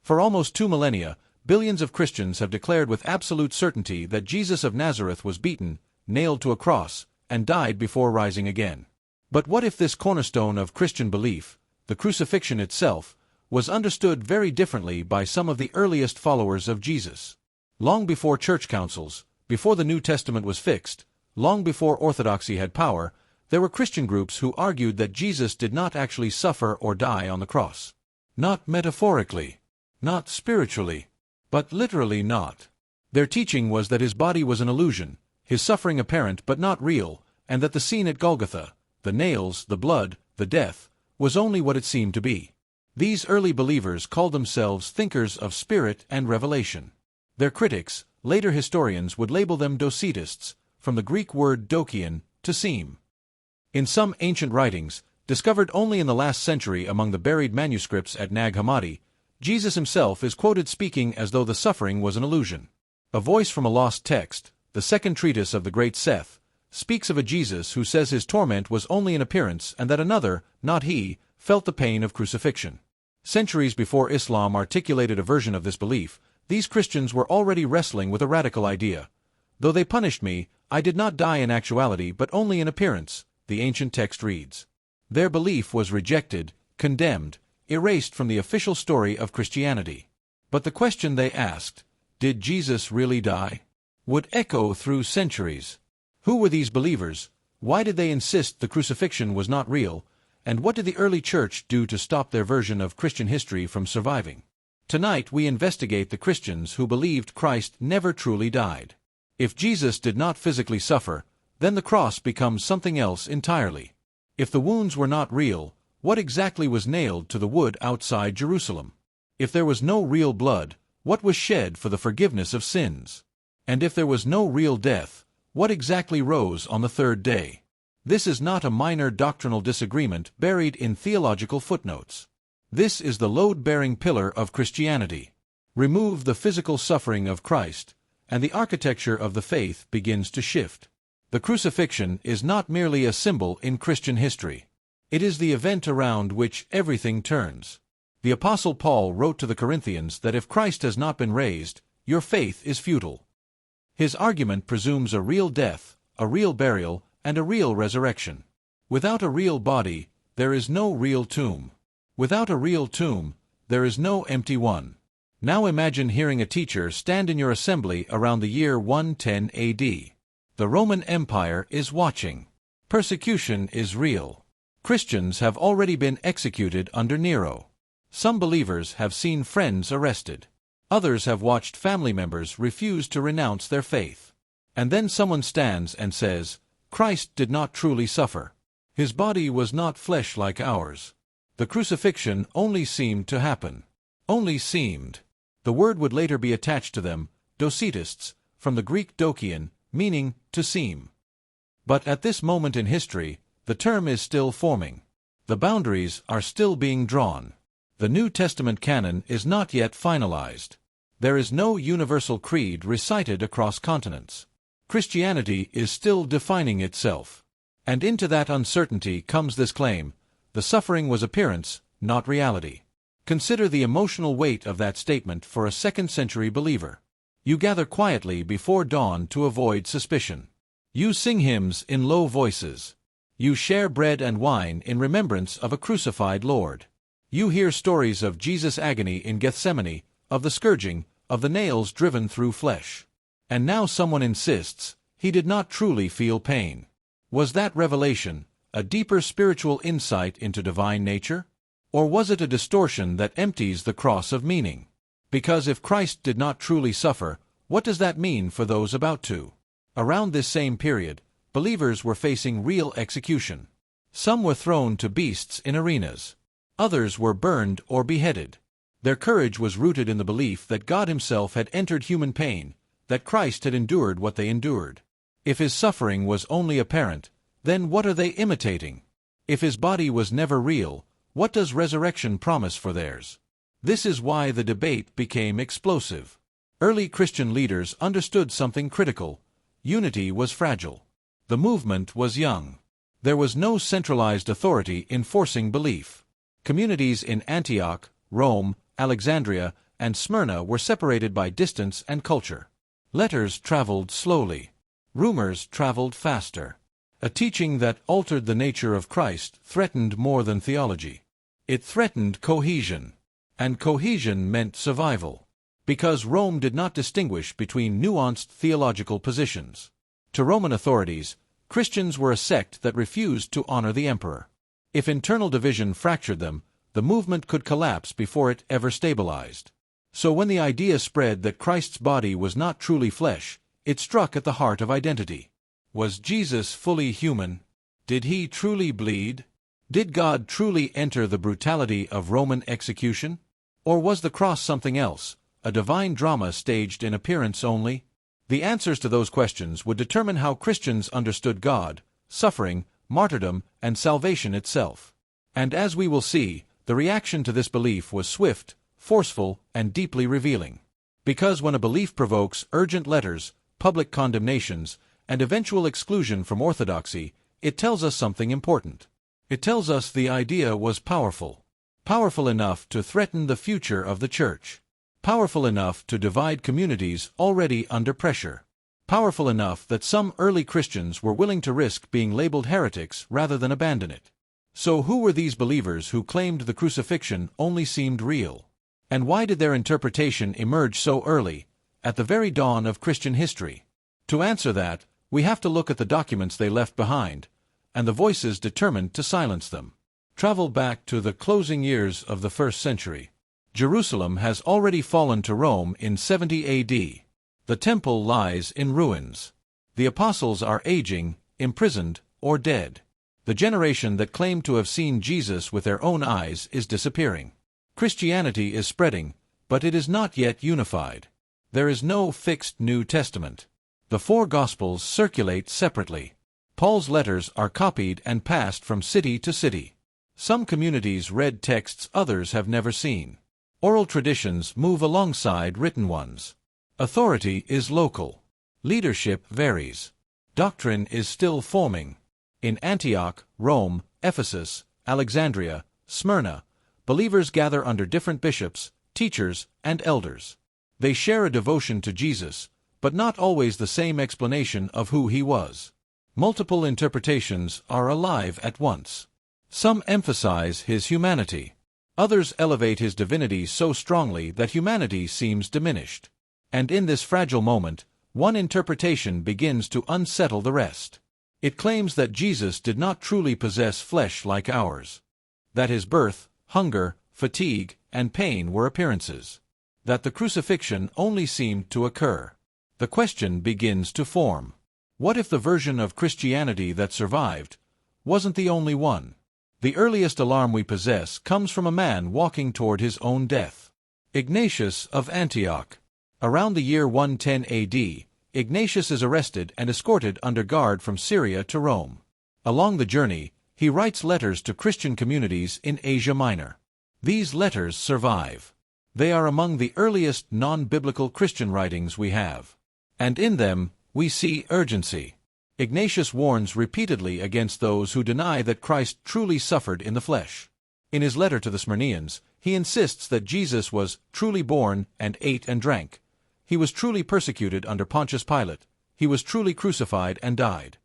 For almost 2 millennia, billions of Christians have declared with absolute certainty that Jesus of Nazareth was beaten, nailed to a cross, and died before rising again. But what if this cornerstone of Christian belief, the crucifixion itself, was understood very differently by some of the earliest followers of Jesus? Long before church councils, before the New Testament was fixed, long before orthodoxy had power, there were Christian groups who argued that Jesus did not actually suffer or die on the cross. Not metaphorically, not spiritually, but literally not. Their teaching was that his body was an illusion, his suffering apparent but not real, and that the scene at Golgotha, the nails, the blood, the death, was only what it seemed to be. These early believers called themselves thinkers of spirit and revelation. Their critics, later historians, would label them Docetists, from the Greek word dokion, to seem. In some ancient writings, discovered only in the last century among the buried manuscripts at Nag Hammadi, Jesus himself is quoted speaking as though the suffering was an illusion. A voice from a lost text, the second treatise of the great Sect, speaks of a Jesus who says his torment was only an appearance and that another, not he, felt the pain of crucifixion. Centuries before Islam articulated a version of this belief, these Christians were already wrestling with a radical idea. Though they punished me, I did not die in actuality but only in appearance, the ancient text reads. Their belief was rejected, condemned, erased from the official story of Christianity. But the question they asked, did Jesus really die? Would echo through centuries. Who were these believers? Why did they insist the crucifixion was not real? And what did the early church do to stop their version of Christian history from surviving? Tonight we investigate the Christians who believed Christ never truly died. If Jesus did not physically suffer, then the cross becomes something else entirely. If the wounds were not real, what exactly was nailed to the wood outside Jerusalem? If there was no real blood, what was shed for the forgiveness of sins? And if there was no real death, what exactly rose on the third day? This is not a minor doctrinal disagreement buried in theological footnotes. This is the load-bearing pillar of Christianity. Remove the physical suffering of Christ, and the architecture of the faith begins to shift. The crucifixion is not merely a symbol in Christian history. It is the event around which everything turns. The Apostle Paul wrote to the Corinthians that if Christ has not been raised, your faith is futile. His argument presumes a real death, a real burial, and a real resurrection. Without a real body, there is no real tomb. Without a real tomb, there is no empty one. Now imagine hearing a teacher stand in your assembly around the year 110 AD. The Roman Empire is watching. Persecution is real. Christians have already been executed under Nero. Some believers have seen friends arrested. Others have watched family members refuse to renounce their faith. And then someone stands and says, Christ did not truly suffer. His body was not flesh like ours. The crucifixion only seemed to happen. Only seemed. The word would later be attached to them, Docetists, from the Greek dokion, meaning to seem. But at this moment in history, the term is still forming. The boundaries are still being drawn. The New Testament canon is not yet finalized. There is no universal creed recited across continents. Christianity is still defining itself. And into that uncertainty comes this claim: the suffering was appearance, not reality. Consider the emotional weight of that statement for a second-century believer. You gather quietly before dawn to avoid suspicion. You sing hymns in low voices. You share bread and wine in remembrance of a crucified Lord. You hear stories of Jesus' agony in Gethsemane, of the scourging, of the nails driven through flesh. And now someone insists, he did not truly feel pain. Was that revelation a deeper spiritual insight into divine nature? Or was it a distortion that empties the cross of meaning? Because if Christ did not truly suffer, what does that mean for those about to? Around this same period, believers were facing real execution. Some were thrown to beasts in arenas. Others were burned or beheaded. Their courage was rooted in the belief that God himself had entered human pain, that Christ had endured what they endured. If his suffering was only apparent, then what are they imitating? If his body was never real, what does resurrection promise for theirs? This is why the debate became explosive. Early Christian leaders understood something critical. Unity was fragile. The movement was young. There was no centralized authority enforcing belief. Communities in Antioch, Rome, Alexandria, and Smyrna were separated by distance and culture. Letters traveled slowly. Rumors traveled faster. A teaching that altered the nature of Christ threatened more than theology. It threatened cohesion. And cohesion meant survival. Because Rome did not distinguish between nuanced theological positions. To Roman authorities, Christians were a sect that refused to honor the emperor. If internal division fractured them, the movement could collapse before it ever stabilized. So when the idea spread that Christ's body was not truly flesh, it struck at the heart of identity. Was Jesus fully human? Did he truly bleed? Did God truly enter the brutality of Roman execution? Or was the cross something else, a divine drama staged in appearance only? The answers to those questions would determine how Christians understood God, suffering, martyrdom, and salvation itself. And as we will see, the reaction to this belief was swift, forceful, and deeply revealing. Because when a belief provokes urgent letters, public condemnations, and eventual exclusion from orthodoxy, it tells us something important. It tells us the idea was powerful. Powerful enough to threaten the future of the Church. Powerful enough to divide communities already under pressure. Powerful enough that some early Christians were willing to risk being labeled heretics rather than abandon it. So who were these believers who claimed the crucifixion only seemed real? And why did their interpretation emerge so early, at the very dawn of Christian history? To answer that, we have to look at the documents they left behind, and the voices determined to silence them. Travel back to the closing years of the 1st century. Jerusalem has already fallen to Rome in 70 AD. The temple lies in ruins. The apostles are aging, imprisoned, or dead. The generation that claimed to have seen Jesus with their own eyes is disappearing. Christianity is spreading, but it is not yet unified. There is no fixed New Testament. The 4 Gospels circulate separately. Paul's letters are copied and passed from city to city. Some communities read texts others have never seen. Oral traditions move alongside written ones. Authority is local. Leadership varies. Doctrine is still forming. In Antioch, Rome, Ephesus, Alexandria, Smyrna, believers gather under different bishops, teachers, and elders. They share a devotion to Jesus, but not always the same explanation of who he was. Multiple interpretations are alive at once. Some emphasize his humanity. Others elevate his divinity so strongly that humanity seems diminished. And in this fragile moment, one interpretation begins to unsettle the rest. It claims that Jesus did not truly possess flesh like ours. That his birth, hunger, fatigue, and pain were appearances. That the crucifixion only seemed to occur. The question begins to form. What if the version of Christianity that survived wasn't the only one? The earliest alarm we possess comes from a man walking toward his own death. Ignatius of Antioch. Around the year 110 AD, Ignatius is arrested and escorted under guard from Syria to Rome. Along the journey, he writes letters to Christian communities in Asia Minor. These letters survive. They are among the earliest non-biblical Christian writings we have. And in them, we see urgency. Ignatius warns repeatedly against those who deny that Christ truly suffered in the flesh. In his letter to the Smyrnians, he insists that Jesus was truly born and ate and drank. He was truly persecuted under Pontius Pilate. He was truly crucified and died.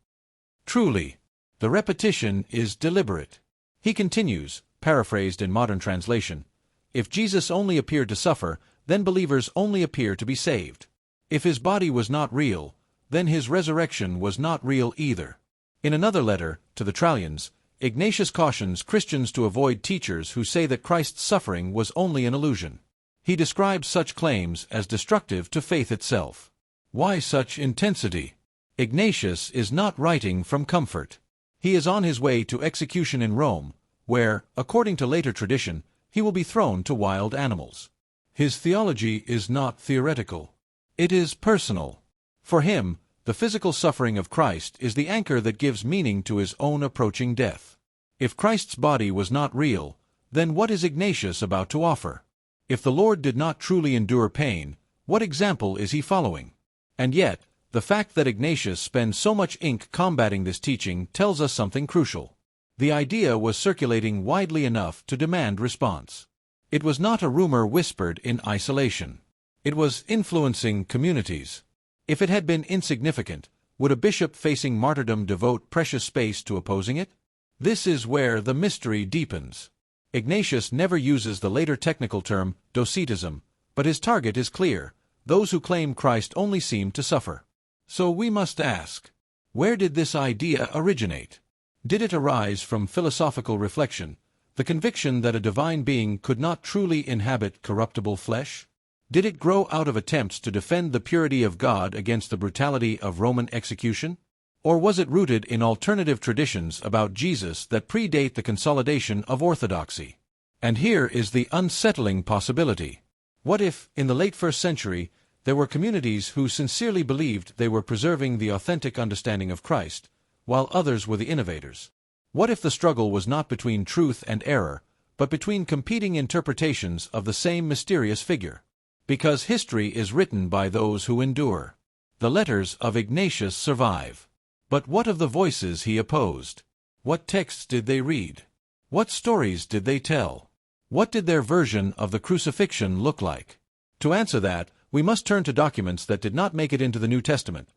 Truly. The repetition is deliberate. He continues, paraphrased in modern translation, if Jesus only appeared to suffer, then believers only appear to be saved. If his body was not real, then his resurrection was not real either. In another letter, to the Trallians, Ignatius cautions Christians to avoid teachers who say that Christ's suffering was only an illusion. He describes such claims as destructive to faith itself. Why such intensity? Ignatius is not writing from comfort. He is on his way to execution in Rome, where, according to later tradition, he will be thrown to wild animals. His theology is not theoretical. It is personal. For him, the physical suffering of Christ is the anchor that gives meaning to his own approaching death. If Christ's body was not real, then what is Ignatius about to offer? If the Lord did not truly endure pain, what example is he following? And yet, the fact that Ignatius spends so much ink combating this teaching tells us something crucial. The idea was circulating widely enough to demand response. It was not a rumor whispered in isolation. It was influencing communities. If it had been insignificant, would a bishop facing martyrdom devote precious space to opposing it? This is where the mystery deepens. Ignatius never uses the later technical term, Docetism, but his target is clear: those who claim Christ only seem to suffer. So we must ask, where did this idea originate? Did it arise from philosophical reflection, the conviction that a divine being could not truly inhabit corruptible flesh? Did it grow out of attempts to defend the purity of God against the brutality of Roman execution? Or was it rooted in alternative traditions about Jesus that predate the consolidation of orthodoxy? And here is the unsettling possibility. What if, in the late 1st century, there were communities who sincerely believed they were preserving the authentic understanding of Christ, while others were the innovators? What if the struggle was not between truth and error, but between competing interpretations of the same mysterious figure? Because history is written by those who endure. The letters of Ignatius survive. But what of the voices he opposed? What texts did they read? What stories did they tell? What did their version of the crucifixion look like? To answer that, we must turn to documents that did not make it into the New Testament.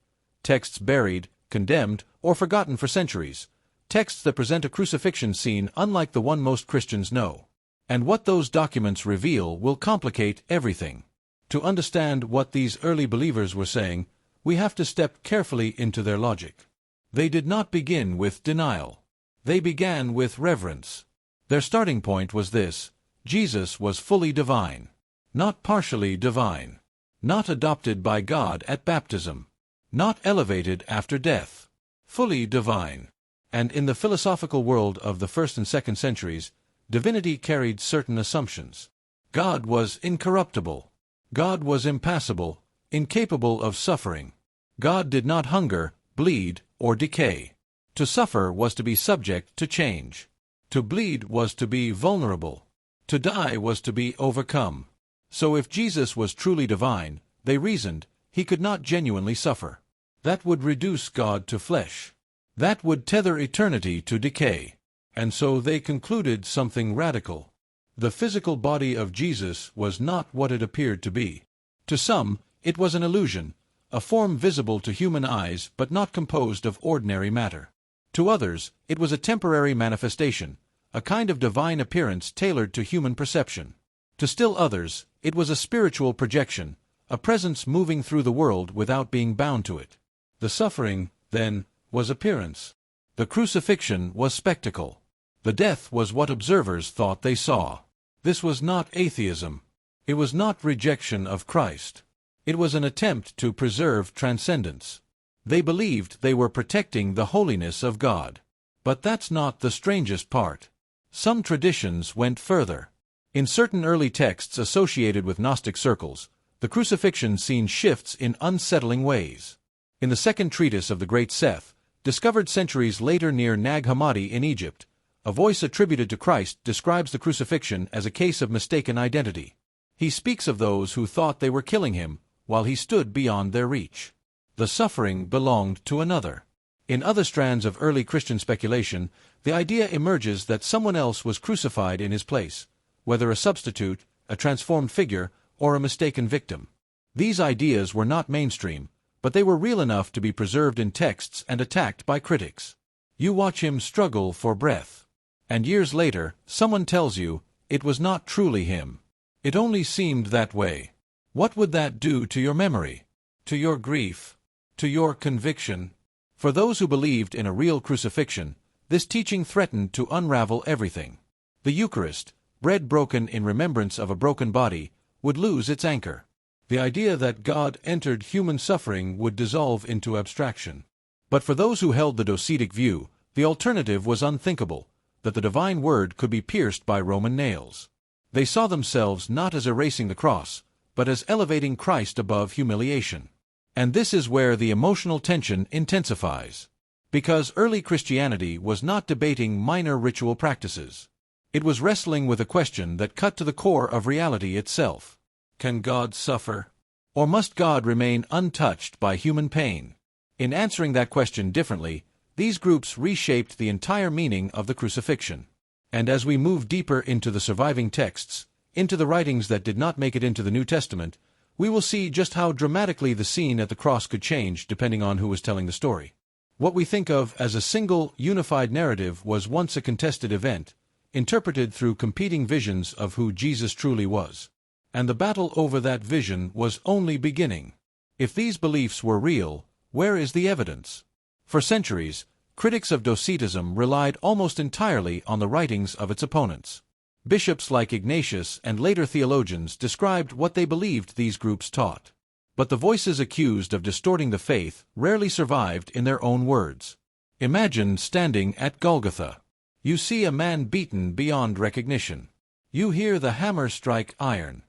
Texts buried, condemned, or forgotten for centuries. Texts that present a crucifixion scene unlike the one most Christians know. And what those documents reveal will complicate everything. To understand what these early believers were saying, we have to step carefully into their logic. They did not begin with denial. They began with reverence. Their starting point was this: Jesus was fully divine, not partially divine, not adopted by God at baptism, not elevated after death, fully divine. And in the philosophical world of the 1st and 2nd centuries, divinity carried certain assumptions. God was incorruptible. God was impassible, incapable of suffering. God did not hunger, bleed, or decay. To suffer was to be subject to change. To bleed was to be vulnerable. To die was to be overcome. So if Jesus was truly divine, they reasoned, he could not genuinely suffer. That would reduce God to flesh. That would tether eternity to decay. And so they concluded something radical. The physical body of Jesus was not what it appeared to be. To some, it was an illusion, a form visible to human eyes but not composed of ordinary matter. To others, it was a temporary manifestation, a kind of divine appearance tailored to human perception. To still others, it was a spiritual projection, a presence moving through the world without being bound to it. The suffering, then, was appearance. The crucifixion was spectacle. The death was what observers thought they saw. This was not atheism. It was not rejection of Christ. It was an attempt to preserve transcendence. They believed they were protecting the holiness of God. But that's not the strangest part. Some traditions went further. In certain early texts associated with Gnostic circles, the crucifixion scene shifts in unsettling ways. In the 2nd treatise of the Great Sect, discovered centuries later near Nag Hammadi in Egypt, a voice attributed to Christ describes the crucifixion as a case of mistaken identity. He speaks of those who thought they were killing him, while he stood beyond their reach. The suffering belonged to another. In other strands of early Christian speculation, the idea emerges that someone else was crucified in his place, whether a substitute, a transformed figure, or a mistaken victim. These ideas were not mainstream, but they were real enough to be preserved in texts and attacked by critics. You watch him struggle for breath. And years later, someone tells you, it was not truly him. It only seemed that way. What would that do to your memory? To your grief? To your conviction? For those who believed in a real crucifixion, this teaching threatened to unravel everything. The Eucharist, bread broken in remembrance of a broken body, would lose its anchor. The idea that God entered human suffering would dissolve into abstraction. But for those who held the Docetic view, the alternative was unthinkable, that the divine word could be pierced by Roman nails. They saw themselves not as erasing the cross, but as elevating Christ above humiliation. And this is where the emotional tension intensifies. Because early Christianity was not debating minor ritual practices. It was wrestling with a question that cut to the core of reality itself. Can God suffer? Or must God remain untouched by human pain? In answering that question differently, these groups reshaped the entire meaning of the crucifixion. And as we move deeper into the surviving texts, into the writings that did not make it into the New Testament, we will see just how dramatically the scene at the cross could change depending on who was telling the story. What we think of as a single, unified narrative was once a contested event, interpreted through competing visions of who Jesus truly was. And the battle over that vision was only beginning. If these beliefs were real, where is the evidence? For centuries, critics of Docetism relied almost entirely on the writings of its opponents. Bishops like Ignatius and later theologians described what they believed these groups taught. But the voices accused of distorting the faith rarely survived in their own words. Imagine standing at Golgotha. You see a man beaten beyond recognition. You hear the hammer strike iron.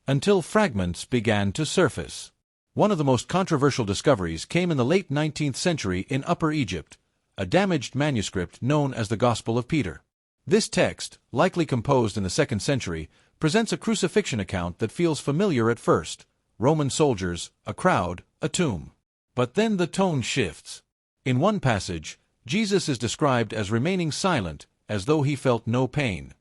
Until fragments began to surface. One of the most controversial discoveries came in the late 19th century in Upper Egypt, a damaged manuscript known as the Gospel of Peter. This text, likely composed in the 2nd century, presents a crucifixion account that feels familiar at first. Roman soldiers, a crowd, a tomb. But then the tone shifts. In one passage, Jesus is described as remaining silent, as though he felt no pain.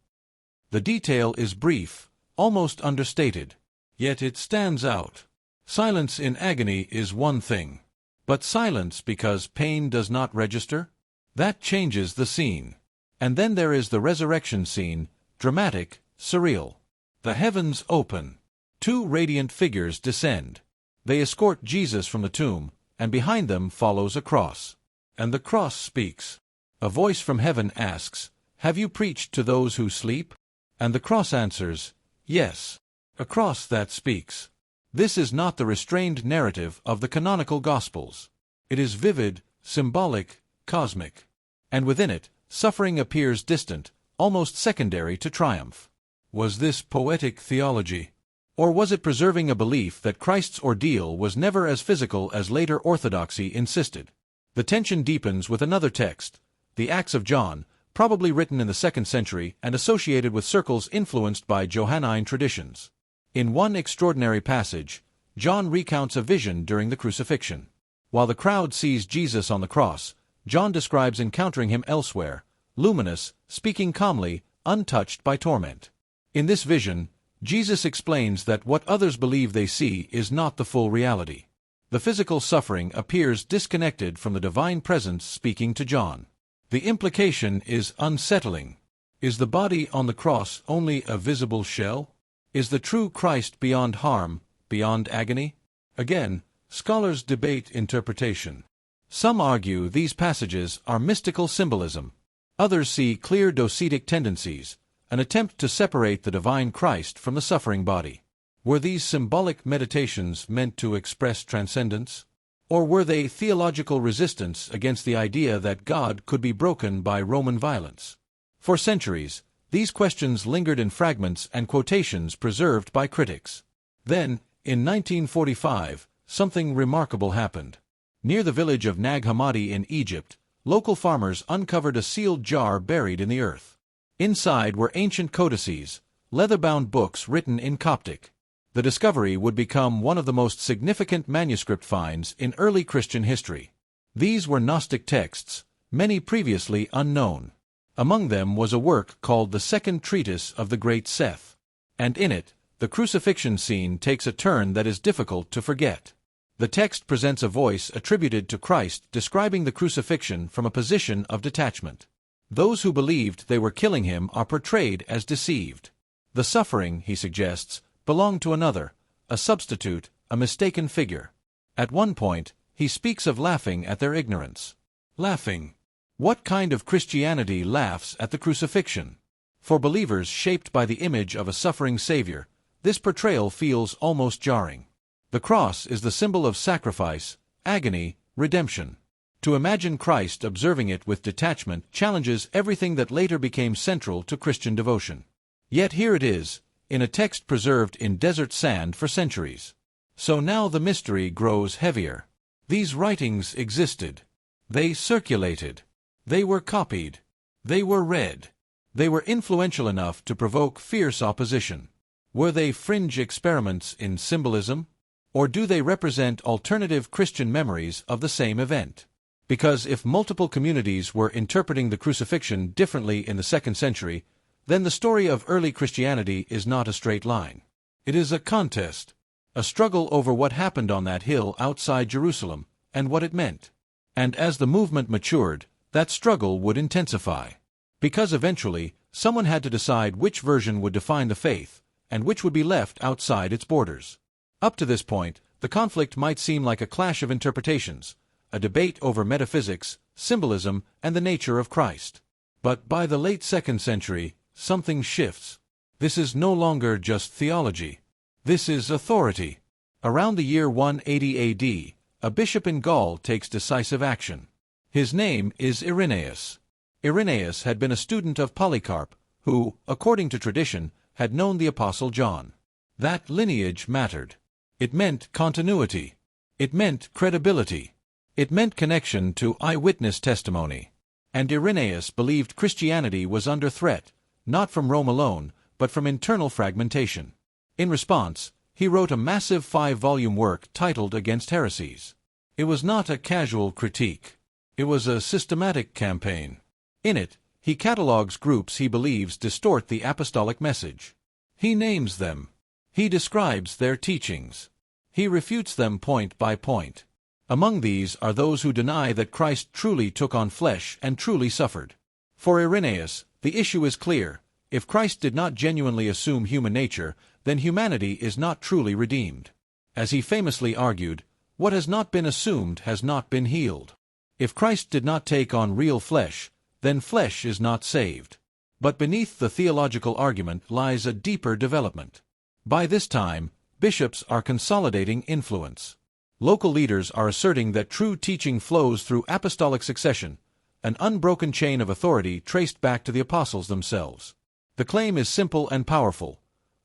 The detail is brief, almost understated. Yet it stands out. Silence in agony is one thing. But silence because pain does not register? That changes the scene. And then there is the resurrection scene, dramatic, surreal. The heavens open. 2 radiant figures descend. They escort Jesus from the tomb, and behind them follows a cross. And the cross speaks. A voice from heaven asks, "Have you preached to those who sleep?" And the cross answers, "Yes." A cross that speaks. This is not the restrained narrative of the canonical Gospels. It is vivid, symbolic, cosmic. And within it, suffering appears distant, almost secondary to triumph. Was this poetic theology? Or was it preserving a belief that Christ's ordeal was never as physical as later orthodoxy insisted? The tension deepens with another text, the Acts of John, probably written in the 2nd century and associated with circles influenced by Johannine traditions. In one extraordinary passage, John recounts a vision during the crucifixion. While the crowd sees Jesus on the cross, John describes encountering him elsewhere, luminous, speaking calmly, untouched by torment. In this vision, Jesus explains that what others believe they see is not the full reality. The physical suffering appears disconnected from the divine presence speaking to John. The implication is unsettling. Is the body on the cross only a visible shell? Is the true Christ beyond harm, beyond agony? Again, scholars debate interpretation. Some argue these passages are mystical symbolism. Others see clear docetic tendencies, an attempt to separate the divine Christ from the suffering body. Were these symbolic meditations meant to express transcendence? Or were they theological resistance against the idea that God could be broken by Roman violence? For centuries, these questions lingered in fragments and quotations preserved by critics. Then, in 1945, something remarkable happened. Near the village of Nag Hammadi in Egypt, local farmers uncovered a sealed jar buried in the earth. Inside were ancient codices, leather-bound books written in Coptic. The discovery would become one of the most significant manuscript finds in early Christian history. These were Gnostic texts, many previously unknown. Among them was a work called the Second Treatise of the Great Sect. And in it, the crucifixion scene takes a turn that is difficult to forget. The text presents a voice attributed to Christ describing the crucifixion from a position of detachment. Those who believed they were killing him are portrayed as deceived. The suffering, he suggests, belonged to another, a substitute, a mistaken figure. At one point, he speaks of laughing at their ignorance. Laughing. What kind of Christianity laughs at the crucifixion? For believers shaped by the image of a suffering Savior, this portrayal feels almost jarring. The cross is the symbol of sacrifice, agony, redemption. To imagine Christ observing it with detachment challenges everything that later became central to Christian devotion. Yet here it is, in a text preserved in desert sand for centuries. So now the mystery grows heavier. These writings existed. They circulated. They were copied. They were read. They were influential enough to provoke fierce opposition. Were they fringe experiments in symbolism? Or do they represent alternative Christian memories of the same event? Because if multiple communities were interpreting the crucifixion differently in the 2nd century, then the story of early Christianity is not a straight line. It is a contest, a struggle over what happened on that hill outside Jerusalem, and what it meant. And as the movement matured, that struggle would intensify. Because eventually, someone had to decide which version would define the faith, and which would be left outside its borders. Up to this point, the conflict might seem like a clash of interpretations, a debate over metaphysics, symbolism, and the nature of Christ. But by the late 2nd century, something shifts. This is no longer just theology. This is authority. Around the year 180 AD, a bishop in Gaul takes decisive action. His name is Irenaeus. Irenaeus had been a student of Polycarp, who, according to tradition, had known the Apostle John. That lineage mattered. It meant continuity. It meant credibility. It meant connection to eyewitness testimony. And Irenaeus believed Christianity was under threat, not from Rome alone, but from internal fragmentation. In response, he wrote a massive 5-volume work titled Against Heresies. It was not a casual critique. It was a systematic campaign. In it, he catalogues groups he believes distort the apostolic message. He names them. He describes their teachings. He refutes them point by point. Among these are those who deny that Christ truly took on flesh and truly suffered. For Irenaeus, the issue is clear. If Christ did not genuinely assume human nature, then humanity is not truly redeemed. As he famously argued, what has not been assumed has not been healed. If Christ did not take on real flesh, then flesh is not saved. But beneath the theological argument lies a deeper development. By this time, bishops are consolidating influence. Local leaders are asserting that true teaching flows through apostolic succession, an unbroken chain of authority traced back to the apostles themselves. The claim is simple and powerful.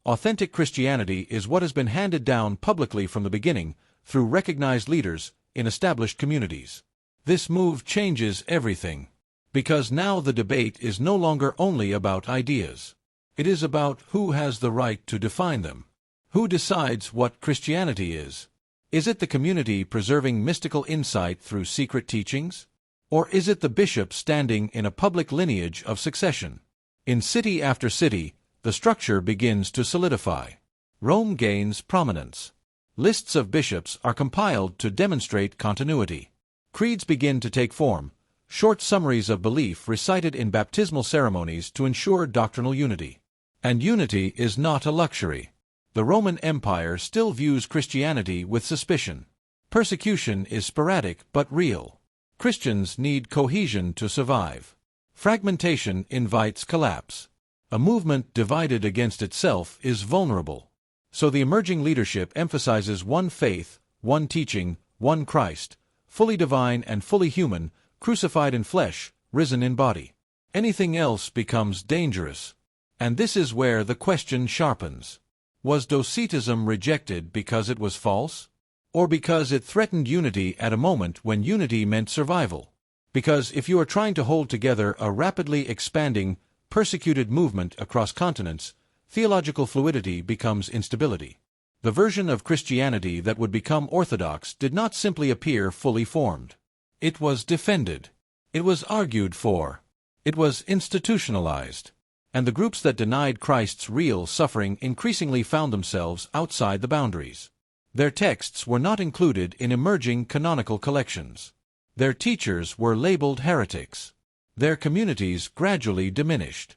Authentic Christianity is what has been handed down publicly from the beginning, through recognized leaders, in established communities. This move changes everything. Because now the debate is no longer only about ideas. It is about who has the right to define them. Who decides what Christianity is? Is it the community preserving mystical insight through secret teachings? Or is it the bishop standing in a public lineage of succession? In city after city, the structure begins to solidify. Rome gains prominence. Lists of bishops are compiled to demonstrate continuity. Creeds begin to take form, short summaries of belief recited in baptismal ceremonies to ensure doctrinal unity. And unity is not a luxury. The Roman Empire still views Christianity with suspicion. Persecution is sporadic but real. Christians need cohesion to survive. Fragmentation invites collapse. A movement divided against itself is vulnerable. So the emerging leadership emphasizes one faith, one teaching, one Christ, fully divine and fully human, crucified in flesh, risen in body. Anything else becomes dangerous. And this is where the question sharpens. Was Docetism rejected because it was false? Or because it threatened unity at a moment when unity meant survival? Because if you are trying to hold together a rapidly expanding, persecuted movement across continents, theological fluidity becomes instability. The version of Christianity that would become orthodox did not simply appear fully formed. It was defended. It was argued for. It was institutionalized. And the groups that denied Christ's real suffering increasingly found themselves outside the boundaries. Their texts were not included in emerging canonical collections. Their teachers were labeled heretics. Their communities gradually diminished.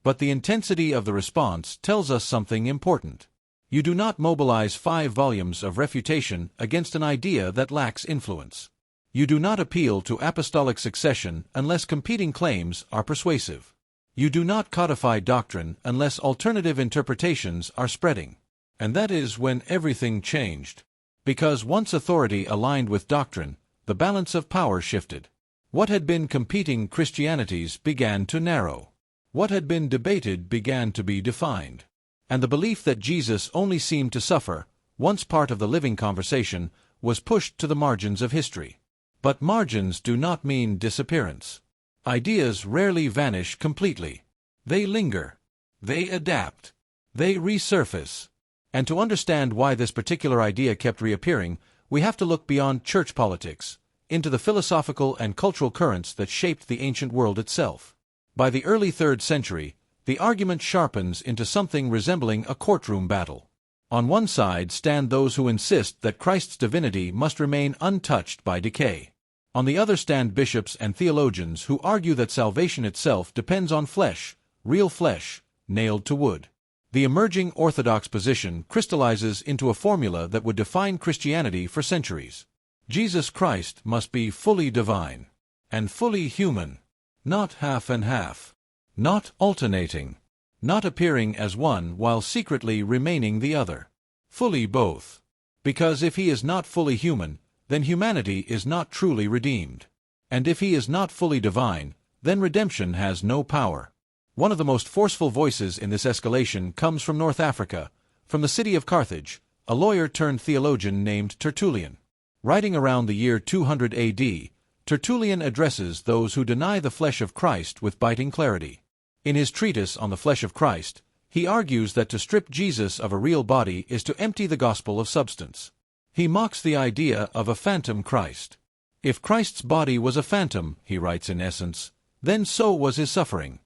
But the intensity of the response tells us something important. You do not mobilize 5 volumes of refutation against an idea that lacks influence. You do not appeal to apostolic succession unless competing claims are persuasive. You do not codify doctrine unless alternative interpretations are spreading. And that is when everything changed. Because once authority aligned with doctrine, the balance of power shifted. What had been competing Christianities began to narrow. What had been debated began to be defined. And the belief that Jesus only seemed to suffer, once part of the living conversation, was pushed to the margins of history. But margins do not mean disappearance. Ideas rarely vanish completely. They linger. They adapt. They resurface. And to understand why this particular idea kept reappearing, we have to look beyond church politics, into the philosophical and cultural currents that shaped the ancient world itself. By the early 3rd century, The argument sharpens into something resembling a courtroom battle. On one side stand those who insist that Christ's divinity must remain untouched by decay. On the other stand bishops and theologians who argue that salvation itself depends on flesh, real flesh, nailed to wood. The emerging orthodox position crystallizes into a formula that would define Christianity for centuries. Jesus Christ must be fully divine and fully human, not half and half, not alternating, not appearing as one while secretly remaining the other. Fully both. Because if he is not fully human, then humanity is not truly redeemed. And if he is not fully divine, then redemption has no power. One of the most forceful voices in this escalation comes from North Africa, from the city of Carthage, a lawyer-turned-theologian named Tertullian. Writing around the year 200 AD, Tertullian addresses those who deny the flesh of Christ with biting clarity. In his treatise on the flesh of Christ, he argues that to strip Jesus of a real body is to empty the gospel of substance. He mocks the idea of a phantom Christ. If Christ's body was a phantom, he writes in essence, then so was his suffering.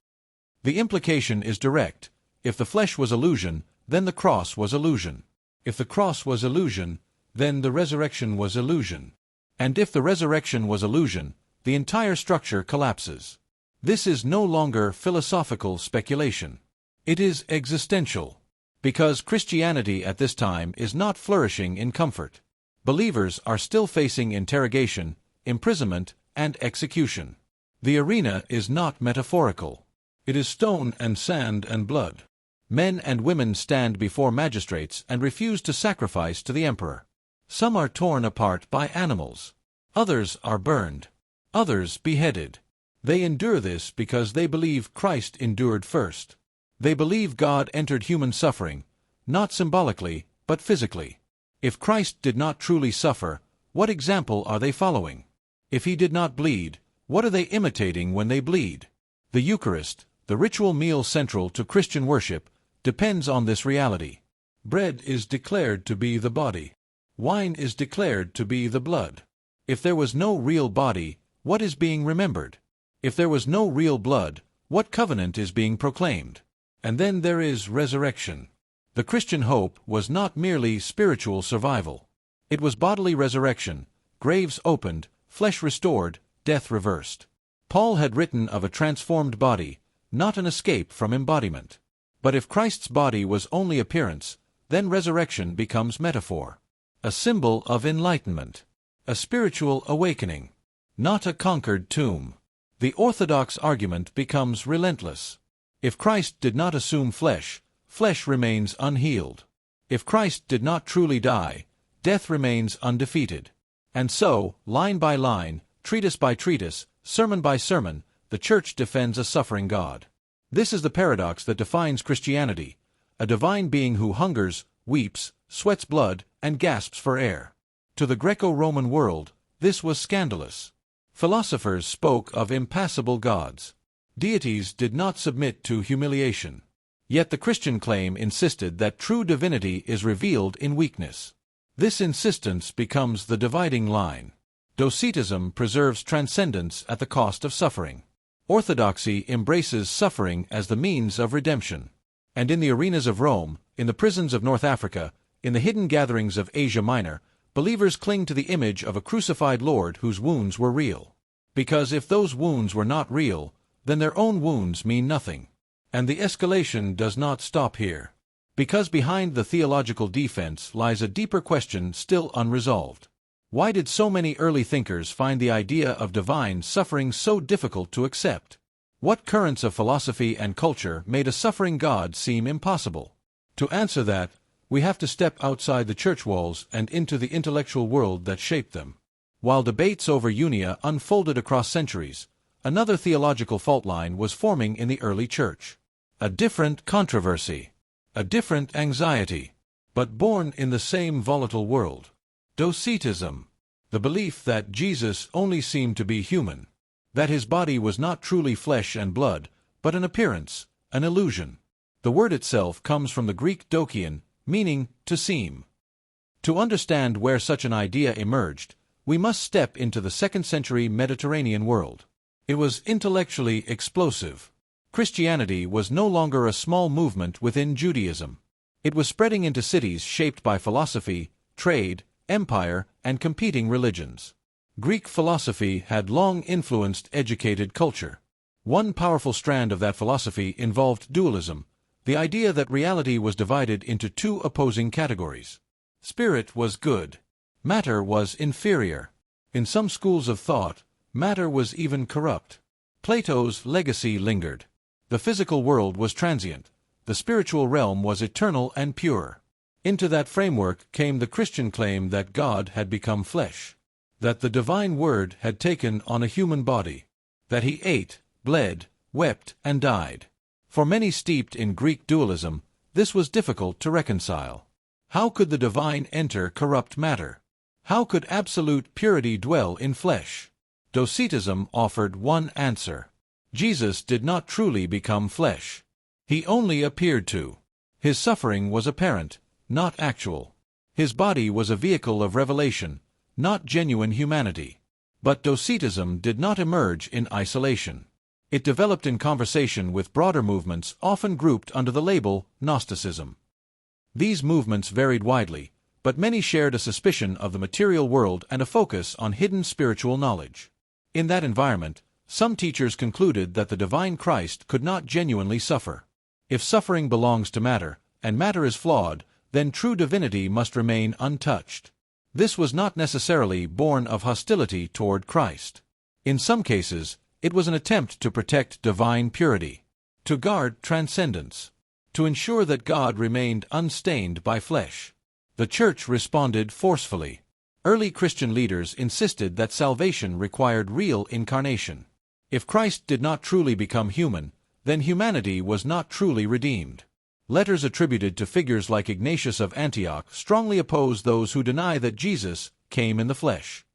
The implication is direct. If the flesh was illusion, then the cross was illusion. If the cross was illusion, then the resurrection was illusion. And if the resurrection was illusion, the entire structure collapses. This is no longer philosophical speculation. It is existential. Because Christianity at this time is not flourishing in comfort. Believers are still facing interrogation, imprisonment, and execution. The arena is not metaphorical. It is stone and sand and blood. Men and women stand before magistrates and refuse to sacrifice to the emperor. Some are torn apart by animals. Others are burned. Others beheaded. They endure this because they believe Christ endured first. They believe God entered human suffering, not symbolically, but physically. If Christ did not truly suffer, what example are they following? If he did not bleed, what are they imitating when they bleed? The Eucharist, the ritual meal central to Christian worship, depends on this reality. Bread is declared to be the body. Wine is declared to be the blood. If there was no real body, what is being remembered? If there was no real blood, what covenant is being proclaimed? And then there is resurrection. The Christian hope was not merely spiritual survival. It was bodily resurrection, graves opened, flesh restored, death reversed. Paul had written of a transformed body, not an escape from embodiment. But if Christ's body was only appearance, then resurrection becomes metaphor. A symbol of enlightenment. A spiritual awakening. Not a conquered tomb. The orthodox argument becomes relentless. If Christ did not assume flesh, flesh remains unhealed. If Christ did not truly die, death remains undefeated. And so, line by line, treatise by treatise, sermon by sermon, the Church defends a suffering God. This is the paradox that defines Christianity, a divine being who hungers, weeps, sweats blood, and gasps for air. To the Greco-Roman world, this was scandalous. Philosophers spoke of impassible gods. Deities did not submit to humiliation. Yet the Christian claim insisted that true divinity is revealed in weakness. This insistence becomes the dividing line. Docetism preserves transcendence at the cost of suffering. Orthodoxy embraces suffering as the means of redemption. And in the arenas of Rome, in the prisons of North Africa, in the hidden gatherings of Asia Minor, believers cling to the image of a crucified Lord whose wounds were real. Because if those wounds were not real, then their own wounds mean nothing. And the escalation does not stop here. Because behind the theological defense lies a deeper question still unresolved. Why did so many early thinkers find the idea of divine suffering so difficult to accept? What currents of philosophy and culture made a suffering God seem impossible? To answer that, we have to step outside the church walls and into the intellectual world that shaped them. While debates over unia unfolded across centuries, another theological fault line was forming in the early church. A different controversy. A different anxiety. But born in the same volatile world. Docetism. The belief that Jesus only seemed to be human. That his body was not truly flesh and blood, but an appearance, an illusion. The word itself comes from the Greek dokion, meaning to seem. To understand where such an idea emerged, we must step into the 2nd century Mediterranean world. It was intellectually explosive. Christianity was no longer a small movement within Judaism. It was spreading into cities shaped by philosophy, trade, empire, and competing religions. Greek philosophy had long influenced educated culture. One powerful strand of that philosophy involved dualism, the idea that reality was divided into two opposing categories. Spirit was good. Matter was inferior. In some schools of thought, matter was even corrupt. Plato's legacy lingered. The physical world was transient. The spiritual realm was eternal and pure. Into that framework came the Christian claim that God had become flesh, that the divine Word had taken on a human body, that he ate, bled, wept, and died. For many steeped in Greek dualism, this was difficult to reconcile. How could the divine enter corrupt matter? How could absolute purity dwell in flesh? Docetism offered one answer. Jesus did not truly become flesh. He only appeared to. His suffering was apparent, not actual. His body was a vehicle of revelation, not genuine humanity. But Docetism did not emerge in isolation. It developed in conversation with broader movements often grouped under the label Gnosticism. These movements varied widely, but many shared a suspicion of the material world and a focus on hidden spiritual knowledge. In that environment, some teachers concluded that the divine Christ could not genuinely suffer. If suffering belongs to matter, and matter is flawed, then true divinity must remain untouched. This was not necessarily born of hostility toward Christ. In some cases, it was an attempt to protect divine purity, to guard transcendence, to ensure that God remained unstained by flesh. The Church responded forcefully. Early Christian leaders insisted that salvation required real incarnation. If Christ did not truly become human, then humanity was not truly redeemed. Letters attributed to figures like Ignatius of Antioch strongly oppose those who deny that Jesus came in the flesh.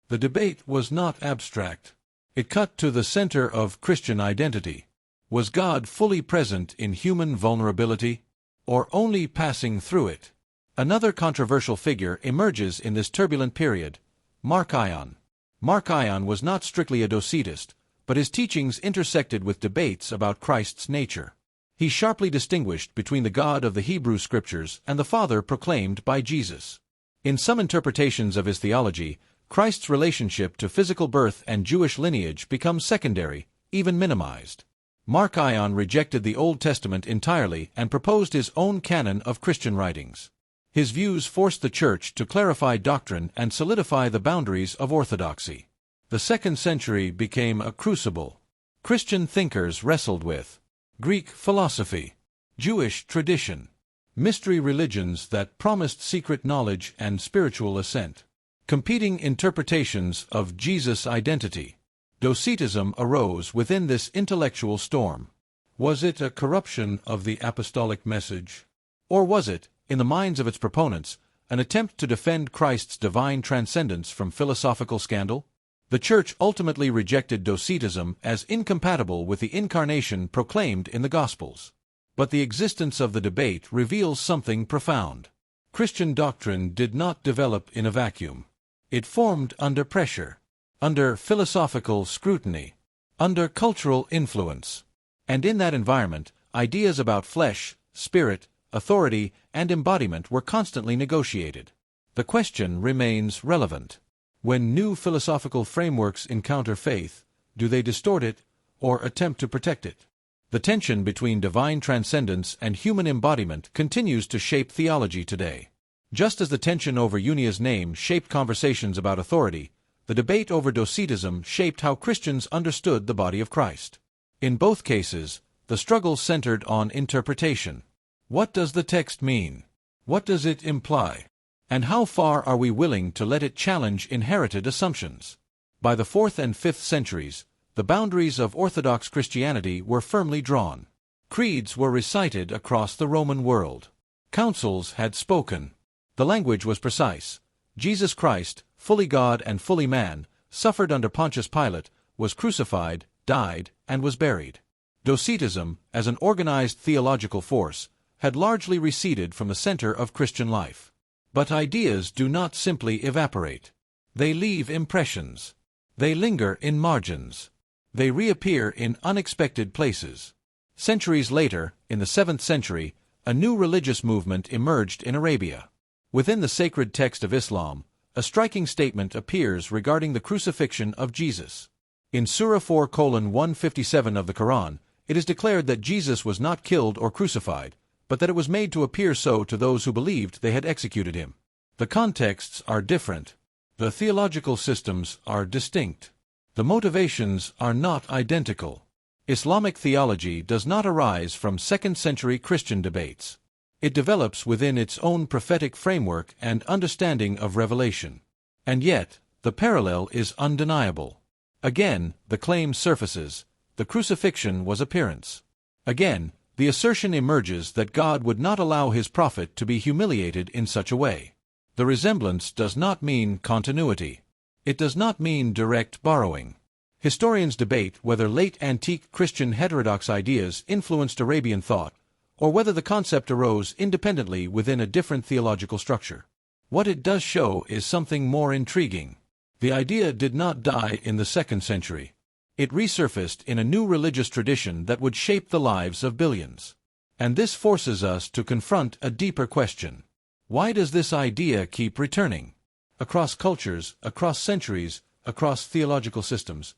The debate was not abstract. It cut to the center of Christian identity. Was God fully present in human vulnerability, or only passing through it? Another controversial figure emerges in this turbulent period, Mark Ion. Mark Ion was not strictly a Docetist, but his teachings intersected with debates about Christ's nature. He sharply distinguished between the God of the Hebrew Scriptures and the Father proclaimed by Jesus. In some interpretations of his theology, Christ's relationship to physical birth and Jewish lineage becomes secondary, even minimized. Mark Ion rejected the Old Testament entirely and proposed his own canon of Christian writings. His views forced the Church to clarify doctrine and solidify the boundaries of orthodoxy. The 2nd century became a crucible. Christian thinkers wrestled with Greek philosophy, Jewish tradition, mystery religions that promised secret knowledge and spiritual ascent, competing interpretations of Jesus' identity. Docetism arose within this intellectual storm. Was it a corruption of the apostolic message? Or was it, in the minds of its proponents, an attempt to defend Christ's divine transcendence from philosophical scandal? The Church ultimately rejected Docetism as incompatible with the incarnation proclaimed in the Gospels. But the existence of the debate reveals something profound. Christian doctrine did not develop in a vacuum. It formed under pressure, under philosophical scrutiny, under cultural influence. And in that environment, ideas about flesh, spirit, authority, and embodiment were constantly negotiated. The question remains relevant. When new philosophical frameworks encounter faith, do they distort it or attempt to protect it? The tension between divine transcendence and human embodiment continues to shape theology today. Just as the tension over Unia's name shaped conversations about authority, the debate over Docetism shaped how Christians understood the body of Christ. In both cases, the struggle centered on interpretation. What does the text mean? What does it imply? And how far are we willing to let it challenge inherited assumptions? By the 4th and 5th centuries, the boundaries of Orthodox Christianity were firmly drawn. Creeds were recited across the Roman world. Councils had spoken. The language was precise. Jesus Christ, fully God and fully man, suffered under Pontius Pilate, was crucified, died, and was buried. Docetism, as an organized theological force, had largely receded from the center of Christian life. But ideas do not simply evaporate. They leave impressions. They linger in margins. They reappear in unexpected places. Centuries later, in the 7th century, a new religious movement emerged in Arabia. Within the sacred text of Islam, a striking statement appears regarding the crucifixion of Jesus. In Surah 4:157 of the Quran, it is declared that Jesus was not killed or crucified, but that it was made to appear so to those who believed they had executed him. The contexts are different. The theological systems are distinct. The motivations are not identical. Islamic theology does not arise from 2nd century Christian debates. It develops within its own prophetic framework and understanding of revelation. And yet, the parallel is undeniable. Again, the claim surfaces: the crucifixion was appearance. Again, the assertion emerges that God would not allow his prophet to be humiliated in such a way. The resemblance does not mean continuity. It does not mean direct borrowing. Historians debate whether late antique Christian heterodox ideas influenced Arabian thought, or whether the concept arose independently within a different theological structure. What it does show is something more intriguing. The idea did not die in the 2nd century. It resurfaced in a new religious tradition that would shape the lives of billions. And this forces us to confront a deeper question. Why does this idea keep returning? Across cultures, across centuries, across theological systems,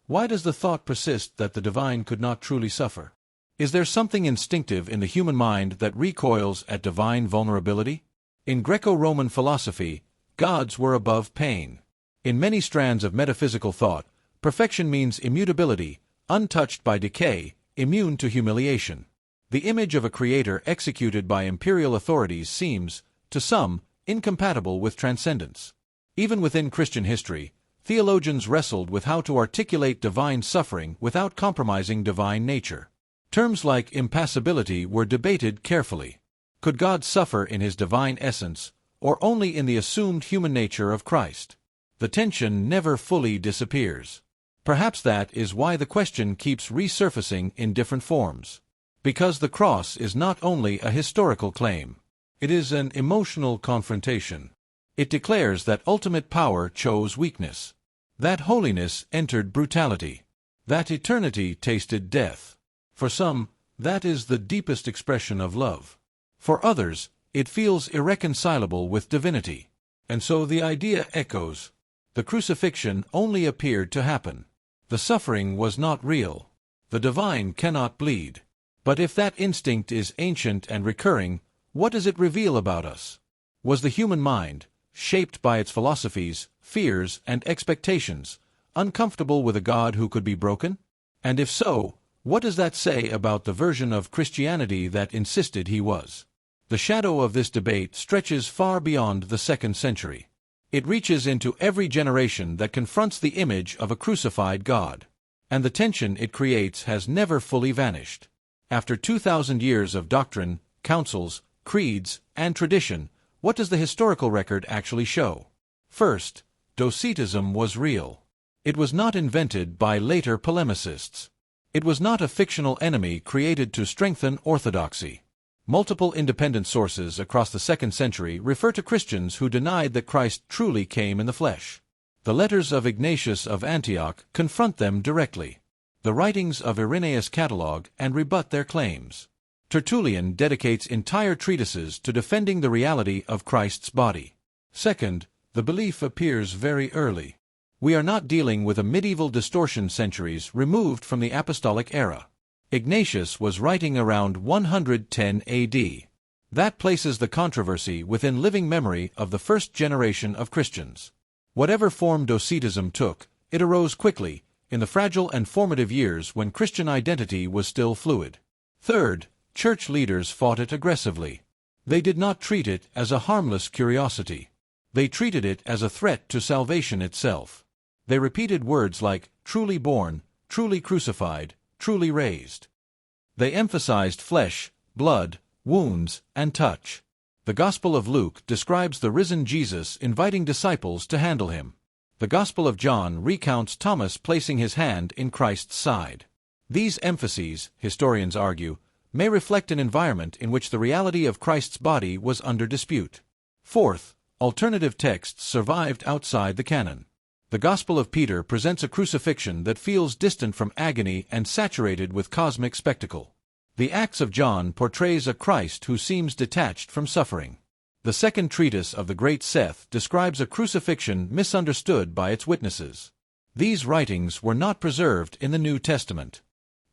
why does the thought persist that the divine could not truly suffer? Is there something instinctive in the human mind that recoils at divine vulnerability? In Greco-Roman philosophy, gods were above pain. In many strands of metaphysical thought, perfection means immutability, untouched by decay, immune to humiliation. The image of a creator executed by imperial authorities seems, to some, incompatible with transcendence. Even within Christian history, theologians wrestled with how to articulate divine suffering without compromising divine nature. Terms like impassibility were debated carefully. Could God suffer in his divine essence, or only in the assumed human nature of Christ? The tension never fully disappears. Perhaps that is why the question keeps resurfacing in different forms. Because the cross is not only a historical claim. It is an emotional confrontation. It declares that ultimate power chose weakness, that holiness entered brutality, that eternity tasted death. For some, that is the deepest expression of love. For others, it feels irreconcilable with divinity. And so the idea echoes. The crucifixion only appeared to happen. The suffering was not real. The divine cannot bleed. But if that instinct is ancient and recurring, what does it reveal about us? Was the human mind, shaped by its philosophies, fears, and expectations, uncomfortable with a God who could be broken? And if so, what does that say about the version of Christianity that insisted he was? The shadow of this debate stretches far beyond the 2nd century. It reaches into every generation that confronts the image of a crucified God. And the tension it creates has never fully vanished. After 2,000 years of doctrine, councils, creeds, and tradition, what does the historical record actually show? First, Docetism was real. It was not invented by later polemicists. It was not a fictional enemy created to strengthen orthodoxy. Multiple independent sources across the 2nd century refer to Christians who denied that Christ truly came in the flesh. The letters of Ignatius of Antioch confront them directly. The writings of Irenaeus catalog and rebut their claims. Tertullian dedicates entire treatises to defending the reality of Christ's body. Second, the belief appears very early. We are not dealing with a medieval distortion centuries removed from the apostolic era. Ignatius was writing around 110 AD. That places the controversy within living memory of the first generation of Christians. Whatever form Docetism took, it arose quickly, in the fragile and formative years when Christian identity was still fluid. Third, church leaders fought it aggressively. They did not treat it as a harmless curiosity. They treated it as a threat to salvation itself. They repeated words like, truly born, truly crucified, truly raised. They emphasized flesh, blood, wounds, and touch. The Gospel of Luke describes the risen Jesus inviting disciples to handle him. The Gospel of John recounts Thomas placing his hand in Christ's side. These emphases, historians argue, may reflect an environment in which the reality of Christ's body was under dispute. Fourth, alternative texts survived outside the canon. The Gospel of Peter presents a crucifixion that feels distant from agony and saturated with cosmic spectacle. The Acts of John portrays a Christ who seems detached from suffering. The second treatise of the great Sect describes a crucifixion misunderstood by its witnesses. These writings were not preserved in the New Testament.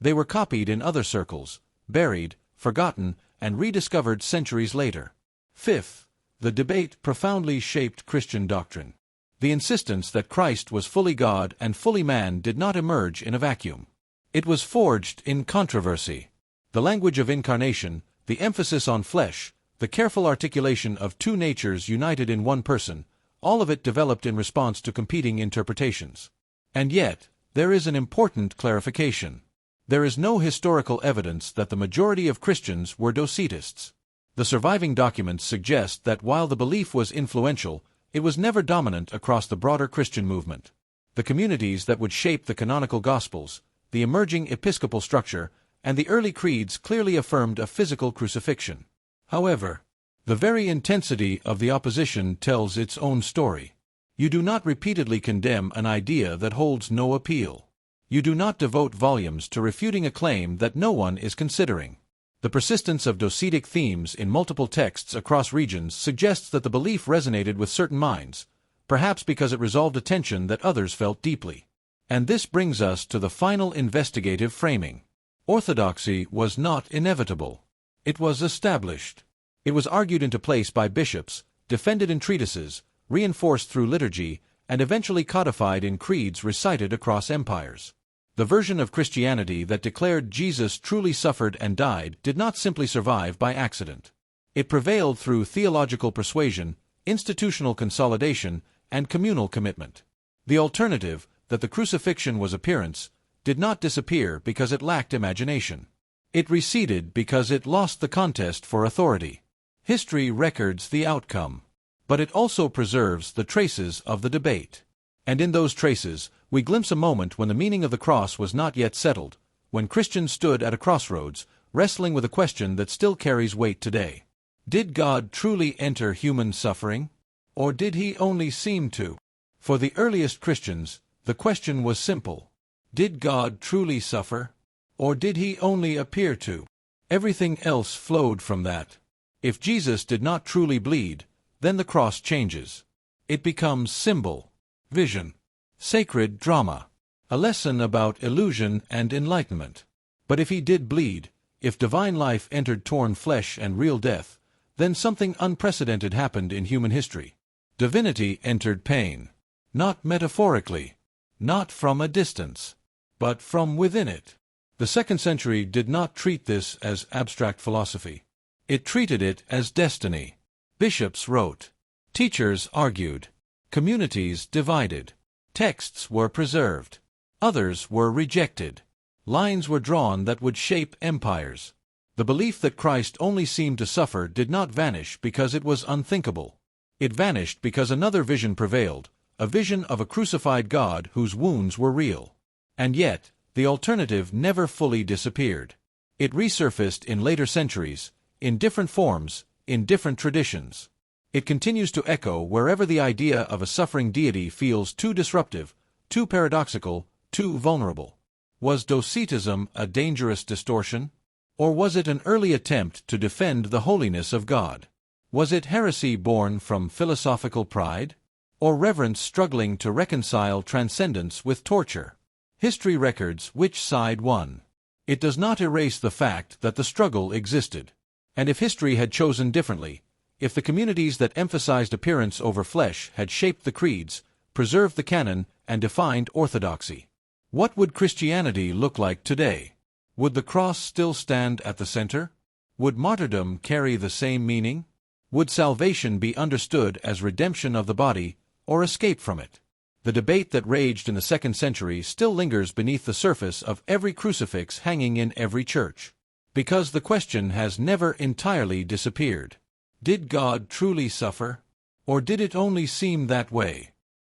They were copied in other circles, buried, forgotten, and rediscovered centuries later. Fifth, the debate profoundly shaped Christian doctrine. The insistence that Christ was fully God and fully man did not emerge in a vacuum. It was forged in controversy. The language of incarnation, the emphasis on flesh, the careful articulation of two natures united in one person, all of it developed in response to competing interpretations. And yet, there is an important clarification. There is no historical evidence that the majority of Christians were Docetists. The surviving documents suggest that while the belief was influential, it was never dominant across the broader Christian movement. The communities that would shape the canonical Gospels, the emerging episcopal structure, and the early creeds clearly affirmed a physical crucifixion. However, the very intensity of the opposition tells its own story. You do not repeatedly condemn an idea that holds no appeal. You do not devote volumes to refuting a claim that no one is considering. The persistence of Docetic themes in multiple texts across regions suggests that the belief resonated with certain minds, perhaps because it resolved a tension that others felt deeply. And this brings us to the final investigative framing. Orthodoxy was not inevitable. It was established. It was argued into place by bishops, defended in treatises, reinforced through liturgy, and eventually codified in creeds recited across empires. The version of Christianity that declared Jesus truly suffered and died did not simply survive by accident. It prevailed through theological persuasion, institutional consolidation, and communal commitment. The alternative, that the crucifixion was appearance, did not disappear because it lacked imagination. It receded because it lost the contest for authority. History records the outcome, but it also preserves the traces of the debate. And in those traces, we glimpse a moment when the meaning of the cross was not yet settled, when Christians stood at a crossroads, wrestling with a question that still carries weight today. Did God truly enter human suffering? Or did he only seem to? For the earliest Christians, the question was simple. Did God truly suffer? Or did he only appear to? Everything else flowed from that. If Jesus did not truly bleed, then the cross changes. It becomes symbol, vision, sacred drama, a lesson about illusion and enlightenment. But if he did bleed, if divine life entered torn flesh and real death, then something unprecedented happened in human history. Divinity entered pain. Not metaphorically, not from a distance, but from within it. The 2nd century did not treat this as abstract philosophy. It treated it as destiny. Bishops wrote. Teachers argued. Communities divided. Texts were preserved. Others were rejected. Lines were drawn that would shape empires. The belief that Christ only seemed to suffer did not vanish because it was unthinkable. It vanished because another vision prevailed, a vision of a crucified God whose wounds were real. And yet, the alternative never fully disappeared. It resurfaced in later centuries, in different forms, in different traditions. It continues to echo wherever the idea of a suffering deity feels too disruptive, too paradoxical, too vulnerable. Was Docetism a dangerous distortion? Or was it an early attempt to defend the holiness of God? Was it heresy born from philosophical pride? Or reverence struggling to reconcile transcendence with torture? History records which side won. It does not erase the fact that the struggle existed. And if history had chosen differently, if the communities that emphasized appearance over flesh had shaped the creeds, preserved the canon, and defined orthodoxy, what would Christianity look like today? Would the cross still stand at the center? Would martyrdom carry the same meaning? Would salvation be understood as redemption of the body, or escape from it? The debate that raged in the 2nd century still lingers beneath the surface of every crucifix hanging in every church. Because the question has never entirely disappeared. Did God truly suffer? Or did it only seem that way?